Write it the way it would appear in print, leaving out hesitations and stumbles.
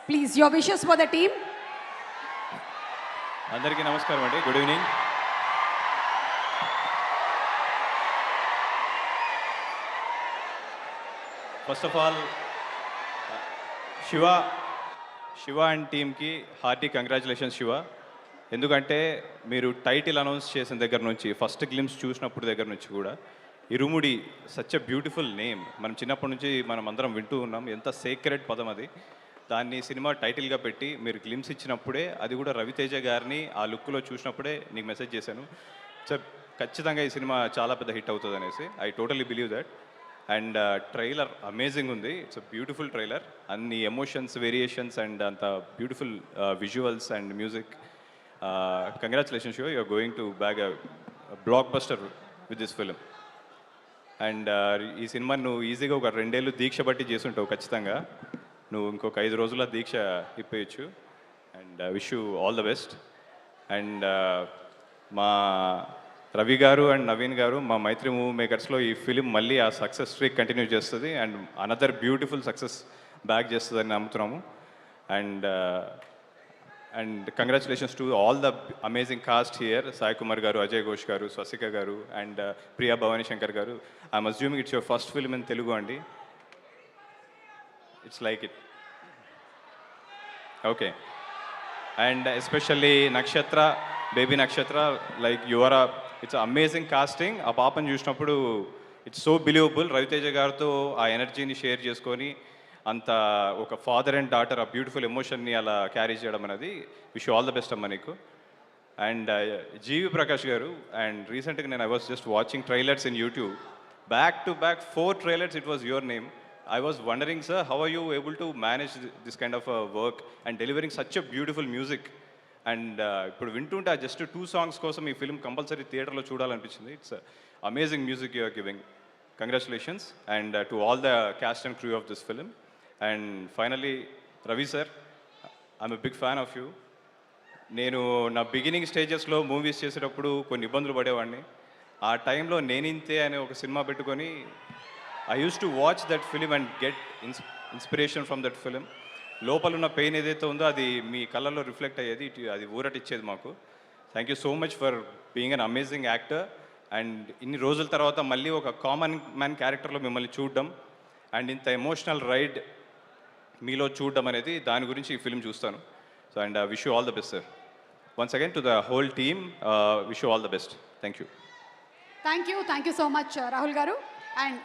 Please, your wishes for the team. అందరికీ నమస్కారం అండి. Good evening. First of all Shiva and టీమ్కి హార్టీ కంగ్రాచులేషన్స్ శివ. ఎందుకంటే మీరు టైటిల్ అనౌన్స్ చేసిన దగ్గర నుంచి, ఫస్ట్ గ్లిమ్స్ చూసినప్పుడు దగ్గర నుంచి కూడా ఇరుముడి సచ్ ఎ బ్యూటిఫుల్ నేమ్. మనం చిన్నప్పటి నుంచి మనం అందరం వింటూ ఉన్నాం. ఎంత సేక్రెడ్ పదం అది. దాన్ని సినిమా టైటిల్గా పెట్టి మీరు గ్లిమ్స్ ఇచ్చినప్పుడే, అది కూడా రవితేజ గారిని ఆ లుక్లో చూసినప్పుడే నీకు మెసేజ్ చేశాను. సో ఖచ్చితంగా ఈ సినిమా చాలా పెద్ద హిట్ అవుతుంది అనేసి. I totally believe that. And trailer amazing ఉంది. It's a beautiful trailer. అన్ని ఎమోషన్స్, వేరియేషన్స్ అండ్ అంత beautiful visuals and music. Congratulations షో, you're going to bag a blockbuster with this film. అండ్ ఈ సినిమా నువ్వు ఈజీగా ఒక 2 ఏళ్ళు దీక్ష బట్టి చేసుంటావు. ఖచ్చితంగా నువ్వు ఇంకొక 5 రోజుల దీక్ష ఇప్పేయచ్చు. And wish you all the best. And మా రవి గారు అండ్ నవీన్ గారు, మా మైత్రి మూవీ మేకర్స్లో ఈ ఫిలిం మళ్ళీ ఆ సక్సెస్ స్ట్రీక్ కంటిన్యూ చేస్తుంది and another beautiful success back చేస్తుందని నమ్ముతున్నాము. And congratulations to all the amazing cast here. Sai Kumar garu, Ajay Ghosh గారు, స్వసిక గారు and Priya Bhavani Shankar garu. I'm assuming it's your first film in Telugu అండి. It's like it. Okay. And especially Nakshatra, baby Nakshatra, like your it's amazing casting. ఆ పాపను చూసినప్పుడు it's so believable. Raviteja గారితో ఆ ఎనర్జీని share చేసుకొని అంత ఒక ఫాదర్ అండ్ డాటర్ ఆ బ్యూటిఫుల్ ఎమోషన్ని అలా క్యారీ చేయడం అనేది. విష్ ఆల్ ద బెస్ట్ అమ్మ నీకు. అండ్ జీవి ప్రకాష్ గారు, అండ్ రీసెంట్గా నేను I was just watching trailers in YouTube. Back to back 4 trailers it was your name. I was wondering, sir, how are you able to manage this kind of work and delivering such a beautiful music? And ఇప్పుడు వింటుంటే just 2 songs కోసం ఈ film compulsory థియేటర్లో చూడాలనిపించింది. It's amazing music you are giving. Congratulations and to all the cast and crew of this film. And finally Ravi sir, I'm a big fan of you. నేను నా beginning స్టేజెస్లో movies చేసేటప్పుడు కొన్ని ఇబ్బందులు పడేవాడిని. ఆ టైంలో నేనింతే అనే ఒక సినిమా పెట్టుకొని I use to watch that film and get inspiration from that film. లోపల ఉన్న పెయిన్ ఏదైతే ఉందో అది మీ కళ్ళల్లో రిఫ్లెక్ట్ అయ్యేది. అది ఊరటిచ్చేది మాకు. Thank you so much for being an amazing actor. And ఇన్ని రోజుల తర్వాత మళ్ళీ ఒక కామన్ మ్యాన్ క్యారెక్టర్లో మిమ్మల్ని చూడడం అండ్ ఇంత ఎమోషనల్ రైడ్ మీలో చూడడం అనేది, దాని గురించి ఈ ఫిలిం చూస్తాను. So and wish you all the best sir. Once again to the whole team, wish you all the best. Thank you. Thank you so much, Rahul Garu. And